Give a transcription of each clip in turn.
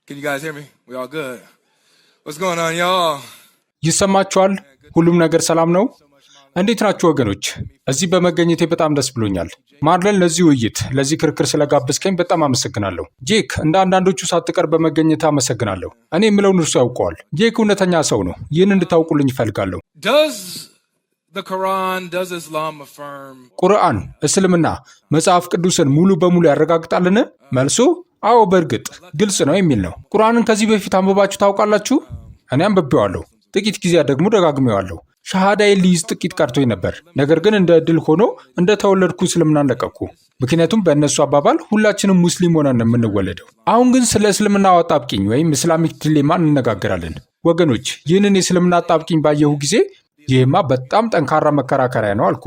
Can you guys hear me? We all good? What's going on, y'all? ይሰማችኋል? ሁሉም ነገር ሰላም ነው? እንዴት ናችሁ ወገኖች? እዚህ በመገኘቴ በጣም ደስ ብሎኛል። ማርለን ለዚህ ውይይት፣ ለዚህ ክርክር ስለጋበዝከኝ በጣም አመሰግናለሁ። ጄክ እንደ አንዳንዶቹ ሳትቀር በመገኘት አመሰግናለሁ። እኔ የምለውን እርሱ ያውቀዋል። ጄክ እውነተኛ ሰው ነው። ይህን እንድታውቁልኝ እፈልጋለሁ። ቁርአን እስልምና መጽሐፍ ቅዱስን ሙሉ በሙሉ ያረጋግጣልን? መልሱ አዎ በእርግጥ ግልጽ ነው የሚል ነው። ቁርአንን ከዚህ በፊት አንብባችሁ ታውቃላችሁ? እኔ አንብቤዋለሁ። ጥቂት ጊዜያት ደግሞ ደጋግሜዋለሁ። ሻሃዳዬን ሊይዝ ጥቂት ቀርቶኝ ነበር። ነገር ግን እንደ ዕድል ሆኖ እንደተወለድኩ እስልምናን ለቀቅኩ። ምክንያቱም በእነሱ አባባል ሁላችንም ሙስሊም ሆነን ነው የምንወለደው። አሁን ግን ስለ እስልምና አጣብቂኝ ወይም ኢስላሚክ ዲሌማ እንነጋገራለን። ወገኖች ይህንን የእስልምና አጣብቂኝ ባየሁ ጊዜ ይህማ በጣም ጠንካራ መከራከሪያ ነው አልኩ።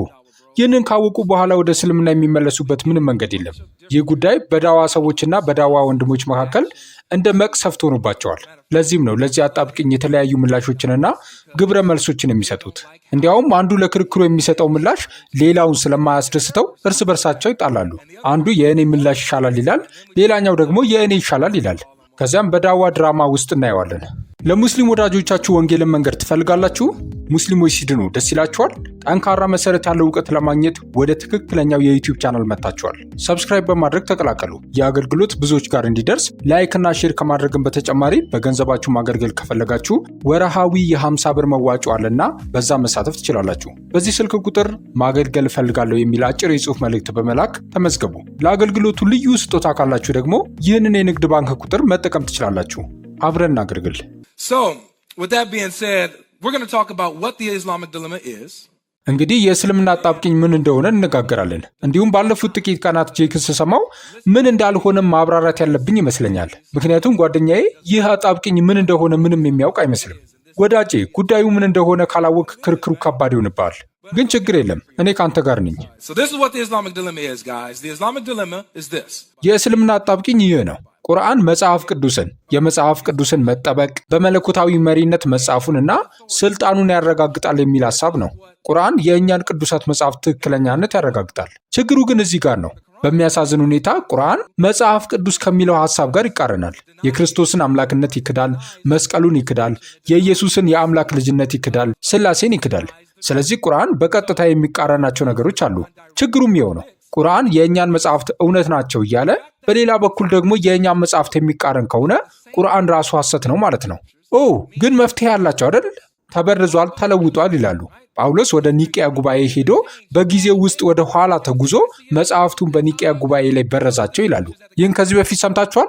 ይህንን ካወቁ በኋላ ወደ እስልምና የሚመለሱበት ምንም መንገድ የለም። ይህ ጉዳይ በዳዋ ሰዎችና በዳዋ ወንድሞች መካከል እንደ መቅሰፍት ሆኖባቸዋል። ለዚህም ነው ለዚህ አጣብቅኝ የተለያዩ ምላሾችንና ግብረ መልሶችን የሚሰጡት። እንዲያውም አንዱ ለክርክሩ የሚሰጠው ምላሽ ሌላውን ስለማያስደስተው እርስ በርሳቸው ይጣላሉ። አንዱ የእኔ ምላሽ ይሻላል ይላል፣ ሌላኛው ደግሞ የእኔ ይሻላል ይላል። ከዚያም በዳዋ ድራማ ውስጥ እናየዋለን። ለሙስሊም ወዳጆቻችሁ ወንጌልን መንገድ ትፈልጋላችሁ? ሙስሊሞች ሲድኑ ደስ ይላችኋል? ጠንካራ መሰረት ያለው እውቀት ለማግኘት ወደ ትክክለኛው የዩቲዩብ ቻናል መጥታችኋል። ሰብስክራይብ በማድረግ ተቀላቀሉ። የአገልግሎት ብዙዎች ጋር እንዲደርስ ላይክ እና ሼር ከማድረግን በተጨማሪ በገንዘባችሁ ማገልገል ከፈለጋችሁ ወርሃዊ የ50 ብር መዋጮ አለና በዛ መሳተፍ ትችላላችሁ። በዚህ ስልክ ቁጥር ማገልገል እፈልጋለሁ የሚል አጭር የጽሑፍ መልእክት በመላክ ተመዝገቡ። ለአገልግሎቱ ልዩ ስጦታ ካላችሁ ደግሞ ይህንን የንግድ ባንክ ቁጥር መጠቀም ትችላላችሁ። አብረን እናገልግል። So, with that being said, we're going to talk about what the Islamic dilemma is. እንግዲህ የእስልምና አጣብቂኝ ምን እንደሆነ እንነጋገራለን። እንዲሁም ባለፉት ጥቂት ቀናት ጄክን ስሰማው ምን እንዳልሆነ ማብራራት ያለብኝ ይመስለኛል። ምክንያቱም ጓደኛዬ ይህ አጣብቂኝ ምን እንደሆነ ምንም የሚያውቅ አይመስልም። ወዳጄ ጉዳዩ ምን እንደሆነ ካላወቅ ክርክሩ ከባድ ይሆንብሃል። ግን ችግር የለም፣ እኔ ከአንተ ጋር ነኝ። So this is what the Islamic dilemma is, guys. The Islamic dilemma is this. የእስልምና አጣብቂኝ ይህ ነው። ቁርአን መጽሐፍ ቅዱስን የመጽሐፍ ቅዱስን መጠበቅ በመለኮታዊ መሪነት መጽሐፉንና ስልጣኑን ያረጋግጣል የሚል ሐሳብ ነው። ቁርአን የእኛን ቅዱሳት መጽሐፍ ትክክለኛነት ያረጋግጣል። ችግሩ ግን እዚህ ጋር ነው። በሚያሳዝን ሁኔታ ቁርአን መጽሐፍ ቅዱስ ከሚለው ሐሳብ ጋር ይቃረናል። የክርስቶስን አምላክነት ይክዳል፣ መስቀሉን ይክዳል፣ የኢየሱስን የአምላክ ልጅነት ይክዳል፣ ሥላሴን ይክዳል። ስለዚህ ቁርአን በቀጥታ የሚቃረናቸው ነገሮች አሉ። ችግሩም ይኸው ነው። ቁርአን የእኛን መጽሐፍት እውነት ናቸው እያለ በሌላ በኩል ደግሞ የእኛን መጽሐፍት የሚቃረን ከሆነ ቁርአን ራሱ ሐሰት ነው ማለት ነው። ግን መፍትሄ ያላቸው አይደል? ተበርዟል፣ ተለውጧል ይላሉ። ጳውሎስ ወደ ኒቅያ ጉባኤ ሄዶ በጊዜው ውስጥ ወደ ኋላ ተጉዞ መጽሐፍቱን በኒቅያ ጉባኤ ላይ በረዛቸው ይላሉ። ይህን ከዚህ በፊት ሰምታችኋል?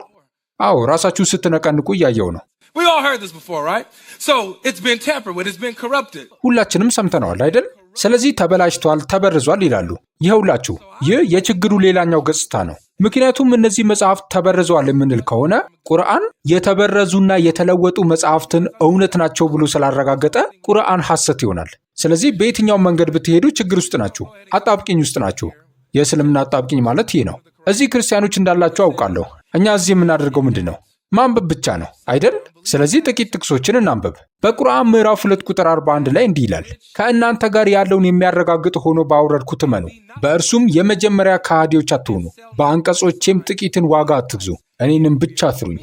ራሳችሁ ስትነቀንቁ እያየው ነው። We all heard this before, right? So it's been tampered with, it's been corrupted. ሁላችንም ሰምተነዋል አይደል? ስለዚህ ተበላሽቷል፣ ተበርዟል ይላሉ። ይኸውላችሁ ይህ የችግሩ ሌላኛው ገጽታ ነው። ምክንያቱም እነዚህ መጽሐፍት ተበርዘዋል የምንል ከሆነ ቁርአን የተበረዙና የተለወጡ መጽሐፍትን እውነት ናቸው ብሎ ስላረጋገጠ ቁርአን ሐሰት ይሆናል። ስለዚህ በየትኛው መንገድ ብትሄዱ ችግር ውስጥ ናችሁ፣ አጣብቂኝ ውስጥ ናችሁ። የእስልምና አጣብቂኝ ማለት ይህ ነው። እዚህ ክርስቲያኖች እንዳላችሁ አውቃለሁ። እኛ እዚህ የምናደርገው ምንድን ነው? ማንበብ ብቻ ነው አይደል? ስለዚህ ጥቂት ጥቅሶችን እናንብብ። በቁርአን ምዕራፍ 2 ቁጥር 41 ላይ እንዲህ ይላል፣ ከእናንተ ጋር ያለውን የሚያረጋግጥ ሆኖ ባወረድኩት እመኑ፣ በእርሱም የመጀመሪያ ከሃዲዎች አትሆኑ፣ በአንቀጾቼም ጥቂትን ዋጋ አትግዙ፣ እኔንም ብቻ ፍሩኝ።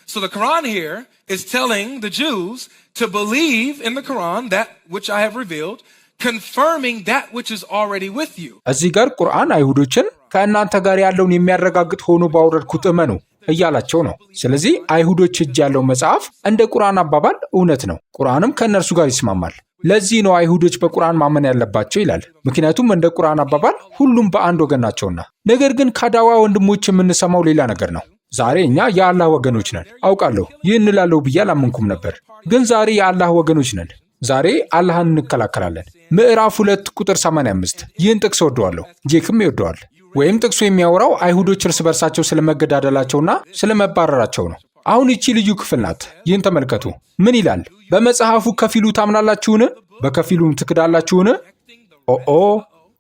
So the Quran here is telling the Jews to believe in the Quran, that which I have revealed, confirming that which is already with you. እዚህ ጋር ቁርአን አይሁዶችን ከእናንተ ጋር ያለውን የሚያረጋግጥ ሆኖ ባወረድኩት እመኑ እያላቸው ነው። ስለዚህ አይሁዶች እጅ ያለው መጽሐፍ እንደ ቁርአን አባባል እውነት ነው። ቁርአንም ከእነርሱ ጋር ይስማማል። ለዚህ ነው አይሁዶች በቁርአን ማመን ያለባቸው ይላል። ምክንያቱም እንደ ቁርአን አባባል ሁሉም በአንድ ወገን ናቸውና። ነገር ግን ከዳዋ ወንድሞች የምንሰማው ሌላ ነገር ነው። ዛሬ እኛ የአላህ ወገኖች ነን። አውቃለሁ ይህ እንላለሁ ብዬ አላመንኩም ነበር፣ ግን ዛሬ የአላህ ወገኖች ነን። ዛሬ አላህን እንከላከላለን። ምዕራፍ 2 ቁጥር 85 ይህን ጥቅስ ወደዋለሁ፣ ጄክም ይወደዋል። ወይም ጥቅሱ የሚያወራው አይሁዶች እርስ በርሳቸው ስለመገዳደላቸውና ስለመባረራቸው ነው። አሁን ይቺ ልዩ ክፍል ናት። ይህን ተመልከቱ። ምን ይላል? በመጽሐፉ ከፊሉ ታምናላችሁን? በከፊሉም ትክዳላችሁን?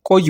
ቆዩ።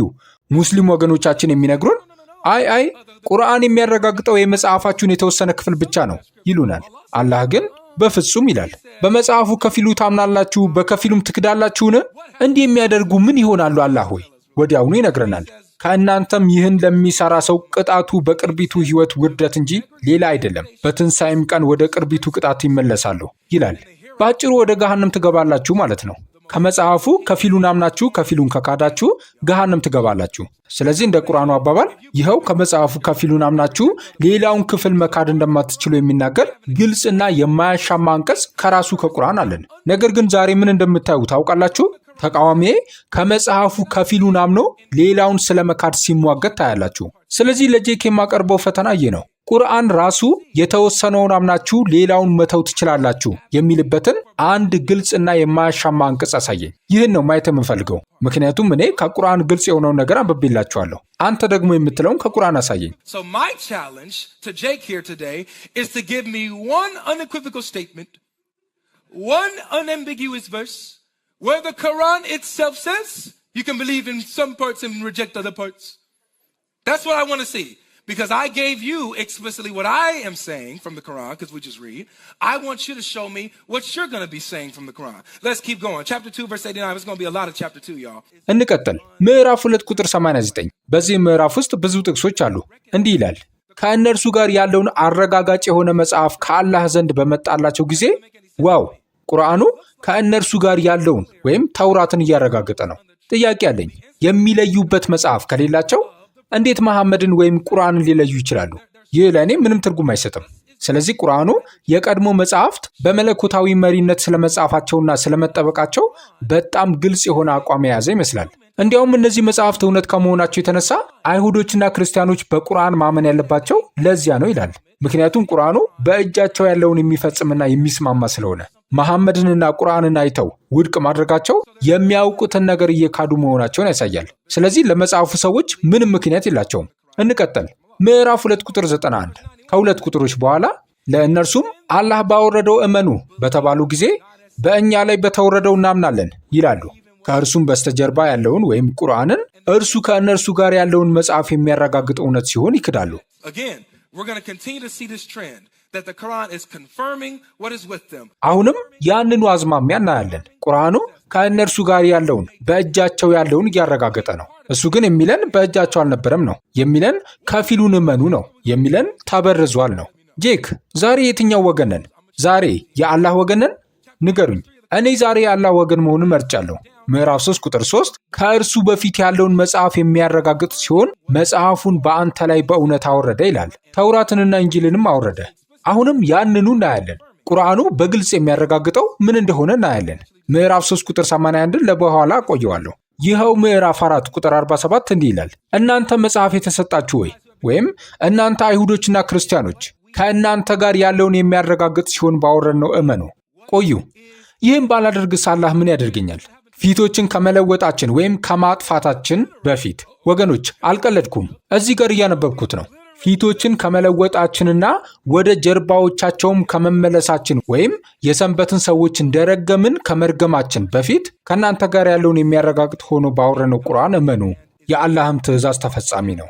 ሙስሊም ወገኖቻችን የሚነግሩን አይ ቁርአን የሚያረጋግጠው የመጽሐፋችሁን የተወሰነ ክፍል ብቻ ነው ይሉናል። አላህ ግን በፍጹም ይላል፣ በመጽሐፉ ከፊሉ ታምናላችሁ፣ በከፊሉም ትክዳላችሁን? እንዲህ የሚያደርጉ ምን ይሆናሉ? አላህ ሆይ ወዲያውኑ ይነግረናል። ከእናንተም ይህን ለሚሰራ ሰው ቅጣቱ በቅርቢቱ ሕይወት ውርደት እንጂ ሌላ አይደለም፣ በትንሣኤም ቀን ወደ ቅርቢቱ ቅጣት ይመለሳሉ ይላል። በአጭሩ ወደ ገሃነም ትገባላችሁ ማለት ነው። ከመጽሐፉ ከፊሉን አምናችሁ ከፊሉን ከካዳችሁ ገሃነም ትገባላችሁ። ስለዚህ እንደ ቁርአኑ አባባል ይኸው ከመጽሐፉ ከፊሉን አምናችሁ ሌላውን ክፍል መካድ እንደማትችሉ የሚናገር ግልጽና የማያሻማ አንቀጽ ከራሱ ከቁርአን አለን። ነገር ግን ዛሬ ምን እንደምታዩ ታውቃላችሁ? ተቃዋሚዬ ከመጽሐፉ ከፊሉን አምኖ ሌላውን ስለ መካድ ሲሟገት ታያላችሁ። ስለዚህ ለጄክ የማቀርበው ፈተና ይህ ነው። ቁርአን ራሱ የተወሰነውን አምናችሁ ሌላውን መተው ትችላላችሁ የሚልበትን አንድ ግልጽና የማያሻማ አንቀጽ አሳየኝ። ይህን ነው ማየት የምፈልገው፣ ምክንያቱም እኔ ከቁርአን ግልጽ የሆነውን ነገር አንብቤላችኋለሁ። አንተ ደግሞ የምትለውን ከቁርአን አሳየኝ። So my challenge to Jake here today is to give me one unequivocal statement, one unambiguous verse where the Quran itself says you can believe in some parts and reject other parts. That's what I want to see. Because I gave you explicitly what I am saying from the Quran, because we just read. I want you to show me what you're going to be saying from the Quran. Let's keep going. Chapter 2, verse 89. It's going to be a lot of chapter 2, y'all. እንቀጥል። ምዕራፍ 2 ቁጥር 89። በዚህ ምዕራፍ ውስጥ ብዙ ጥቅሶች አሉ። እንዲህ ይላል፣ ከእነርሱ ጋር ያለውን አረጋጋጭ የሆነ መጽሐፍ ከአላህ ዘንድ በመጣላቸው ጊዜ ዋው! ቁርአኑ ከእነርሱ ጋር ያለውን ወይም ተውራትን እያረጋገጠ ነው። ጥያቄ አለኝ። የሚለዩበት መጽሐፍ ከሌላቸው እንዴት መሐመድን ወይም ቁርአንን ሊለዩ ይችላሉ? ይህ ለእኔ ምንም ትርጉም አይሰጥም። ስለዚህ ቁርአኑ የቀድሞ መጽሐፍት በመለኮታዊ መሪነት ስለመጻፋቸውና ስለመጠበቃቸው በጣም ግልጽ የሆነ አቋም የያዘ ይመስላል። እንዲያውም እነዚህ መጽሐፍት እውነት ከመሆናቸው የተነሳ አይሁዶችና ክርስቲያኖች በቁርአን ማመን ያለባቸው ለዚያ ነው ይላል። ምክንያቱም ቁርአኑ በእጃቸው ያለውን የሚፈጽምና የሚስማማ ስለሆነ። መሐመድንና ቁርአንን አይተው ውድቅ ማድረጋቸው የሚያውቁትን ነገር እየካዱ መሆናቸውን ያሳያል። ስለዚህ ለመጽሐፉ ሰዎች ምንም ምክንያት የላቸውም። እንቀጥል። ምዕራፍ 2 ቁጥር 91 ከሁለት ቁጥሮች በኋላ ለእነርሱም አላህ ባወረደው እመኑ በተባሉ ጊዜ በእኛ ላይ በተወረደው እናምናለን ይላሉ። ከእርሱም በስተጀርባ ያለውን ወይም ቁርአንን እርሱ ከእነርሱ ጋር ያለውን መጽሐፍ የሚያረጋግጥ እውነት ሲሆን ይክዳሉ። አሁንም ያንኑ አዝማሚያ እናያለን። ቁርአኑ ከእነርሱ ጋር ያለውን በእጃቸው ያለውን እያረጋገጠ ነው። እሱ ግን የሚለን በእጃቸው አልነበረም ነው የሚለን። ከፊሉን እመኑ ነው የሚለን። ተበርዟል ነው። ጄክ ዛሬ የትኛው ወገን ነን? ዛሬ የአላህ ወገን ነን? ንገሩኝ። እኔ ዛሬ የአላህ ወገን መሆኑን መርጫለሁ። ምዕራፍ 3 ቁጥር 3 ከእርሱ በፊት ያለውን መጽሐፍ የሚያረጋግጥ ሲሆን መጽሐፉን በአንተ ላይ በእውነት አወረደ ይላል። ተውራትንና እንጂልንም አወረደ። አሁንም ያንኑ እናያለን። ቁርአኑ በግልጽ የሚያረጋግጠው ምን እንደሆነ እናያለን። ምዕራፍ 3 ቁጥር 81ን ለበኋላ አቆየዋለሁ። ይኸው ምዕራፍ 4 ቁጥር 47 እንዲህ ይላል፣ እናንተ መጽሐፍ የተሰጣችሁ ወይ ወይም እናንተ አይሁዶችና ክርስቲያኖች ከእናንተ ጋር ያለውን የሚያረጋግጥ ሲሆን ባወረድነው እመኑ። ቆዩ፣ ይህም ባላደርግስ አላህ ምን ያደርገኛል? ፊቶችን ከመለወጣችን ወይም ከማጥፋታችን በፊት ወገኖች፣ አልቀለድኩም። እዚህ ጋር እያነበብኩት ነው። ፊቶችን ከመለወጣችንና ወደ ጀርባዎቻቸውም ከመመለሳችን ወይም የሰንበትን ሰዎች እንደረገምን ከመርገማችን በፊት ከእናንተ ጋር ያለውን የሚያረጋግጥ ሆኖ ባወረነው ቁርአን እመኑ፣ የአላህም ትእዛዝ ተፈጻሚ ነው።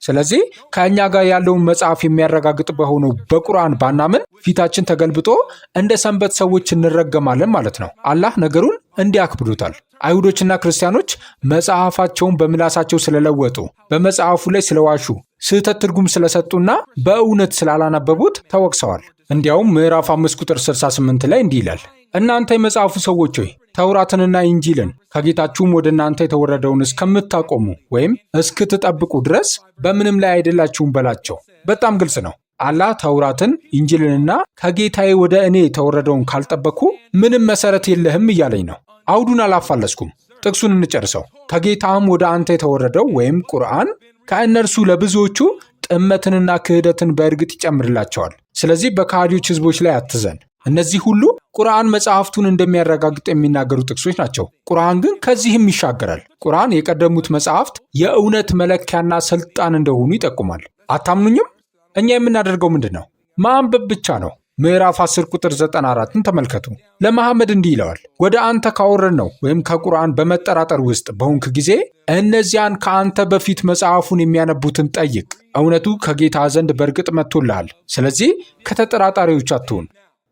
ስለዚህ ከእኛ ጋር ያለውን መጽሐፍ የሚያረጋግጥ በሆነው በቁርአን ባናምን ፊታችን ተገልብጦ እንደ ሰንበት ሰዎች እንረገማለን ማለት ነው። አላህ ነገሩን እንዲያክብዱታል። አይሁዶችና ክርስቲያኖች መጽሐፋቸውን በምላሳቸው ስለለወጡ፣ በመጽሐፉ ላይ ስለዋሹ፣ ስህተት ትርጉም ስለሰጡና በእውነት ስላላነበቡት ተወቅሰዋል። እንዲያውም ምዕራፍ 5 ቁጥር 68 ላይ እንዲህ ይላል፣ እናንተ የመጽሐፉ ሰዎች ሆይ ተውራትንና ኢንጂልን ከጌታችሁም ወደ እናንተ የተወረደውን እስከምታቆሙ ወይም እስክትጠብቁ ድረስ በምንም ላይ አይደላችሁም በላቸው። በጣም ግልጽ ነው። አላህ ተውራትን ኢንጂልንና ከጌታዬ ወደ እኔ የተወረደውን ካልጠበቅኩ ምንም መሰረት የለህም እያለኝ ነው። አውዱን አላፋለስኩም። ጥቅሱን እንጨርሰው። ከጌታህም ወደ አንተ የተወረደው ወይም ቁርአን ከእነርሱ ለብዙዎቹ ጥመትንና ክህደትን በእርግጥ ይጨምርላቸዋል። ስለዚህ በከሃዲዎች ህዝቦች ላይ አትዘን። እነዚህ ሁሉ ቁርአን መጽሐፍቱን እንደሚያረጋግጥ የሚናገሩ ጥቅሶች ናቸው። ቁርአን ግን ከዚህም ይሻገራል። ቁርአን የቀደሙት መጽሐፍት የእውነት መለኪያና ስልጣን እንደሆኑ ይጠቁማል። አታምኑኝም? እኛ የምናደርገው ምንድን ነው? ማንበብ ብቻ ነው። ምዕራፍ 10 ቁጥር 94ን ተመልከቱ። ለመሐመድ እንዲህ ይለዋል፣ ወደ አንተ ካወረድነው ወይም ከቁርአን በመጠራጠር ውስጥ በሆንክ ጊዜ እነዚያን ከአንተ በፊት መጽሐፉን የሚያነቡትን ጠይቅ። እውነቱ ከጌታ ዘንድ በእርግጥ መጥቶልሃል። ስለዚህ ከተጠራጣሪዎች አትሁን።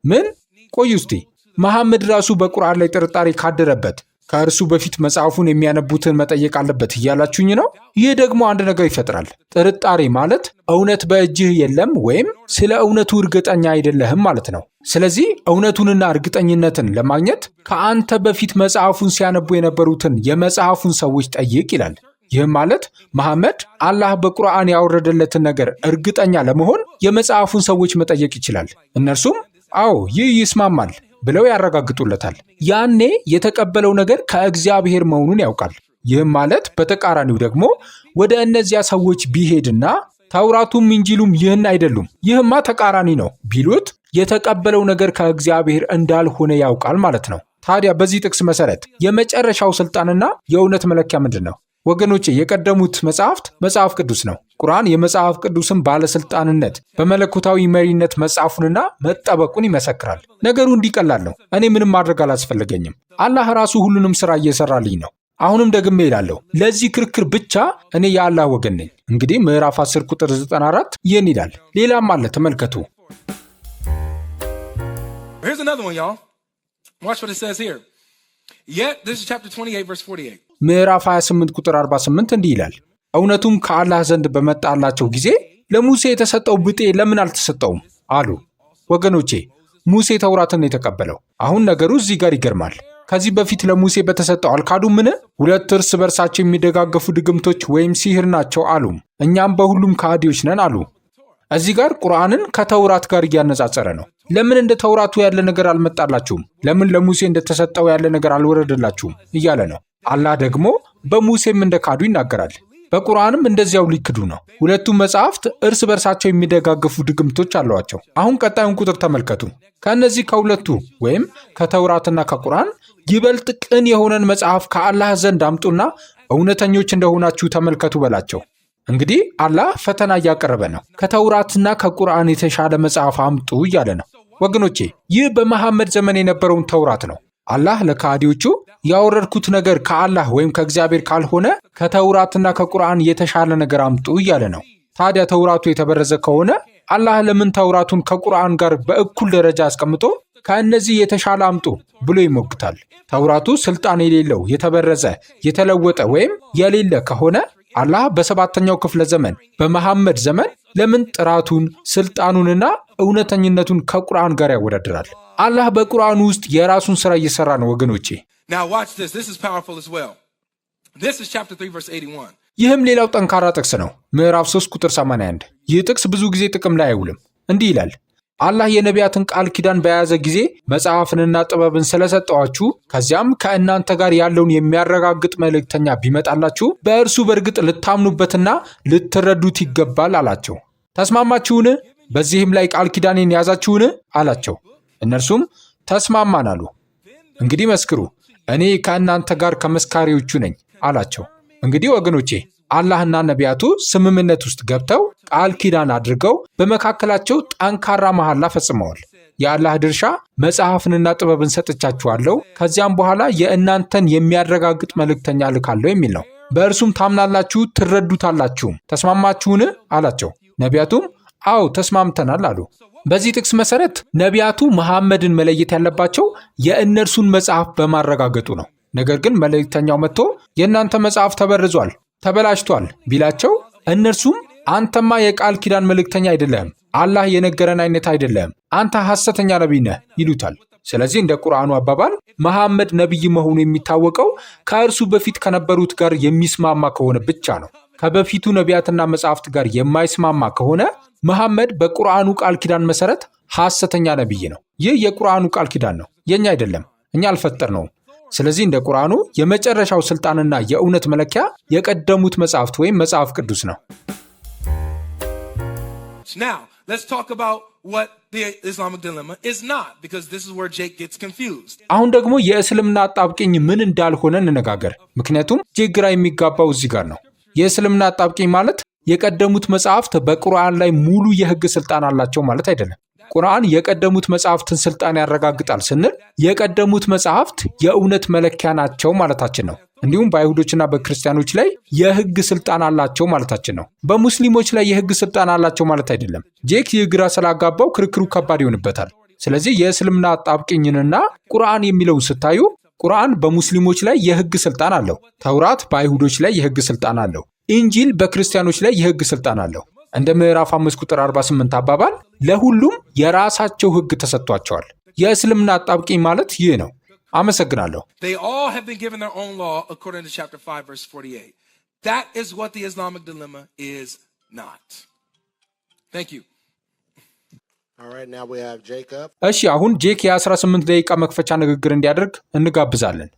ምን? ቆይ እስቲ መሐመድ ራሱ በቁርአን ላይ ጥርጣሬ ካደረበት ከእርሱ በፊት መጽሐፉን የሚያነቡትን መጠየቅ አለበት እያላችሁኝ ነው? ይህ ደግሞ አንድ ነገር ይፈጥራል። ጥርጣሬ ማለት እውነት በእጅህ የለም ወይም ስለ እውነቱ እርግጠኛ አይደለህም ማለት ነው። ስለዚህ እውነቱንና እርግጠኝነትን ለማግኘት ከአንተ በፊት መጽሐፉን ሲያነቡ የነበሩትን የመጽሐፉን ሰዎች ጠይቅ ይላል። ይህም ማለት መሐመድ አላህ በቁርአን ያወረደለትን ነገር እርግጠኛ ለመሆን የመጽሐፉን ሰዎች መጠየቅ ይችላል። እነርሱም አዎ ይህ ይስማማል ብለው ያረጋግጡለታል። ያኔ የተቀበለው ነገር ከእግዚአብሔር መሆኑን ያውቃል። ይህም ማለት በተቃራኒው ደግሞ ወደ እነዚያ ሰዎች ቢሄድና ተውራቱም እንጂሉም ይህን አይደሉም፣ ይህማ ተቃራኒ ነው ቢሉት የተቀበለው ነገር ከእግዚአብሔር እንዳልሆነ ያውቃል ማለት ነው። ታዲያ በዚህ ጥቅስ መሰረት የመጨረሻው ስልጣንና የእውነት መለኪያ ምንድን ነው? ወገኖቼ የቀደሙት መጽሐፍት መጽሐፍ ቅዱስ ነው። ቁርአን የመጽሐፍ ቅዱስን ባለስልጣንነት በመለኮታዊ መሪነት መጻፉንና መጠበቁን ይመሰክራል። ነገሩ እንዲቀላል ነው። እኔ ምንም ማድረግ አላስፈለገኝም። አላህ ራሱ ሁሉንም ስራ እየሰራልኝ ነው። አሁንም ደግሜ ይላለሁ፣ ለዚህ ክርክር ብቻ እኔ የአላህ ወገን ነኝ። እንግዲህ ምዕራፍ 10 ቁጥር 94 ይህን ይላል። ሌላም አለ፣ ተመልከቱ። Here's another one, y'all. Watch what it says here. Yet, this is chapter 28, verse 48. ምዕራፍ 28 ቁጥር 48 እንዲህ ይላል፣ እውነቱም ከአላህ ዘንድ በመጣላቸው ጊዜ ለሙሴ የተሰጠው ብጤ ለምን አልተሰጠውም አሉ። ወገኖቼ ሙሴ ተውራትን የተቀበለው። አሁን ነገሩ እዚህ ጋር ይገርማል። ከዚህ በፊት ለሙሴ በተሰጠው አልካዱምን? ሁለት እርስ በርሳቸው የሚደጋገፉ ድግምቶች ወይም ሲህር ናቸው አሉ። እኛም በሁሉም ከሃዲዎች ነን አሉ። እዚህ ጋር ቁርአንን ከተውራት ጋር እያነጻጸረ ነው። ለምን እንደ ተውራቱ ያለ ነገር አልመጣላችሁም? ለምን ለሙሴ እንደተሰጠው ያለ ነገር አልወረደላችሁም እያለ ነው። አላህ ደግሞ በሙሴም እንደ ካዱ ይናገራል። በቁርአንም እንደዚያው ሊክዱ ነው። ሁለቱም መጽሐፍት እርስ በርሳቸው የሚደጋገፉ ድግምቶች አሏቸው። አሁን ቀጣዩን ቁጥር ተመልከቱ። ከእነዚህ ከሁለቱ ወይም ከተውራትና ከቁርአን ይበልጥ ቅን የሆነን መጽሐፍ ከአላህ ዘንድ አምጡና እውነተኞች እንደሆናችሁ ተመልከቱ በላቸው። እንግዲህ አላህ ፈተና እያቀረበ ነው። ከተውራትና ከቁርአን የተሻለ መጽሐፍ አምጡ እያለ ነው። ወገኖቼ ይህ በመሐመድ ዘመን የነበረውን ተውራት ነው። አላህ ለካዲዎቹ ያወረድኩት ነገር ከአላህ ወይም ከእግዚአብሔር ካልሆነ ከተውራትና ከቁርአን የተሻለ ነገር አምጡ እያለ ነው። ታዲያ ተውራቱ የተበረዘ ከሆነ አላህ ለምን ተውራቱን ከቁርአን ጋር በእኩል ደረጃ አስቀምጦ ከእነዚህ የተሻለ አምጡ ብሎ ይሞግታል? ተውራቱ ስልጣን የሌለው የተበረዘ የተለወጠ ወይም የሌለ ከሆነ አላህ በሰባተኛው ክፍለ ዘመን በመሐመድ ዘመን ለምን ጥራቱን ስልጣኑንና እውነተኝነቱን ከቁርአን ጋር ያወዳድራል? አላህ በቁርአን ውስጥ የራሱን ስራ እየሰራ ነው ወገኖቼ። Now watch this. This is powerful as well. This is chapter 3 verse 81. ይህም ሌላው ጠንካራ ጥቅስ ነው። ምዕራፍ 3 ቁጥር 81። ይህ ጥቅስ ብዙ ጊዜ ጥቅም ላይ አይውልም። እንዲህ ይላል፣ አላህ የነቢያትን ቃል ኪዳን በያዘ ጊዜ መጽሐፍንና ጥበብን ስለሰጠዋችሁ ከዚያም ከእናንተ ጋር ያለውን የሚያረጋግጥ መልእክተኛ ቢመጣላችሁ በእርሱ በእርግጥ ልታምኑበትና ልትረዱት ይገባል አላቸው። ተስማማችሁን? በዚህም ላይ ቃል ኪዳኔን ያዛችሁን አላቸው። እነርሱም ተስማማን አሉ። እንግዲህ መስክሩ፣ እኔ ከእናንተ ጋር ከመስካሪዎቹ ነኝ አላቸው። እንግዲህ ወገኖቼ አላህና ነቢያቱ ስምምነት ውስጥ ገብተው ቃል ኪዳን አድርገው በመካከላቸው ጠንካራ መሐላ ፈጽመዋል። የአላህ ድርሻ መጽሐፍንና ጥበብን ሰጥቻችኋለሁ፣ ከዚያም በኋላ የእናንተን የሚያረጋግጥ መልእክተኛ ልካለሁ የሚል ነው። በእርሱም ታምናላችሁ ትረዱታላችሁም። ተስማማችሁን አላቸው። ነቢያቱም አዎ ተስማምተናል አሉ። በዚህ ጥቅስ መሰረት ነቢያቱ መሐመድን መለየት ያለባቸው የእነርሱን መጽሐፍ በማረጋገጡ ነው። ነገር ግን መልእክተኛው መጥቶ የእናንተ መጽሐፍ ተበርዟል፣ ተበላሽቷል ቢላቸው እነርሱም አንተማ የቃል ኪዳን መልእክተኛ አይደለም፣ አላህ የነገረን አይነት አይደለም፣ አንተ ሐሰተኛ ነቢይ ነህ ይሉታል። ስለዚህ እንደ ቁርአኑ አባባል መሐመድ ነቢይ መሆኑ የሚታወቀው ከእርሱ በፊት ከነበሩት ጋር የሚስማማ ከሆነ ብቻ ነው። ከበፊቱ ነቢያትና መጽሐፍት ጋር የማይስማማ ከሆነ መሐመድ በቁርአኑ ቃል ኪዳን መሰረት ሐሰተኛ ነቢይ ነው። ይህ የቁርአኑ ቃል ኪዳን ነው፣ የኛ አይደለም፣ እኛ አልፈጠርነውም። ስለዚህ እንደ ቁርአኑ የመጨረሻው ስልጣንና የእውነት መለኪያ የቀደሙት መጽሐፍት ወይም መጽሐፍ ቅዱስ ነው። Now, let's talk about what the Islamic dilemma is not, because this is where Jake gets confused. አሁን ደግሞ የእስልምና አጣብቂኝ ምን እንዳልሆነ እንነጋገር። ምክንያቱም ጄክ ግራ የሚጋባው እዚህ ጋር ነው። የእስልምና አጣብቂኝ ማለት የቀደሙት መጽሐፍት በቁርአን ላይ ሙሉ የህግ ስልጣን አላቸው ማለት አይደለም። ቁርአን የቀደሙት መጽሐፍትን ስልጣን ያረጋግጣል ስንል የቀደሙት መጽሐፍት የእውነት መለኪያ ናቸው ማለታችን ነው። እንዲሁም በአይሁዶችና በክርስቲያኖች ላይ የህግ ስልጣን አላቸው ማለታችን ነው። በሙስሊሞች ላይ የህግ ስልጣን አላቸው ማለት አይደለም። ጄክ ይህ ግራ ስላጋባው ክርክሩ ከባድ ይሆንበታል። ስለዚህ የእስልምና አጣብቂኝንና ቁርአን የሚለውን ስታዩ ቁርአን በሙስሊሞች ላይ የህግ ስልጣን አለው። ተውራት በአይሁዶች ላይ የህግ ስልጣን አለው። ኢንጂል በክርስቲያኖች ላይ የህግ ስልጣን አለው። እንደ ምዕራፍ 5 ቁጥር 48 አባባል ለሁሉም የራሳቸው ህግ ተሰጥቷቸዋል። የእስልምና አጣብቂኝ ማለት ይህ ነው። አመሰግናለሁ። They all have been given their own law according to chapter 5 verse 48. That is what the Islamic dilemma is not. Thank you. All right, now we have Jacob. እሺ አሁን ጄክ የ18 ደቂቃ መክፈቻ ንግግር እንዲያደርግ እንጋብዛለን።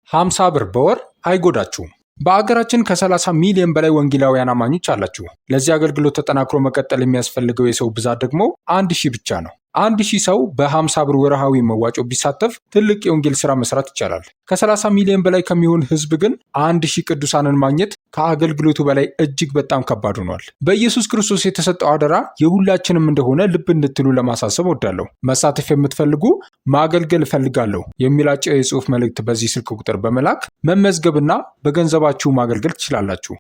50 ብር በወር አይጎዳችሁም። በአገራችን ከ30 ሚሊዮን በላይ ወንጌላውያን አማኞች አላችሁ። ለዚህ አገልግሎት ተጠናክሮ መቀጠል የሚያስፈልገው የሰው ብዛት ደግሞ 1000 ብቻ ነው። 1000 ሰው በ50 ብር ወርሃዊ መዋጮ ቢሳተፍ ትልቅ የወንጌል ሥራ መስራት ይቻላል። ከ30 ሚሊዮን በላይ ከሚሆን ህዝብ ግን 1000 ቅዱሳንን ማግኘት ከአገልግሎቱ በላይ እጅግ በጣም ከባድ ሆኗል። በኢየሱስ ክርስቶስ የተሰጠው አደራ የሁላችንም እንደሆነ ልብ እንድትሉ ለማሳሰብ እወዳለሁ። መሳተፍ የምትፈልጉ ማገልገል እፈልጋለሁ የሚል አጭር የጽሑፍ መልእክት በዚህ ስልክ ቁጥር በመላክ መመዝገብና በገንዘባችሁ ማገልገል ትችላላችሁ።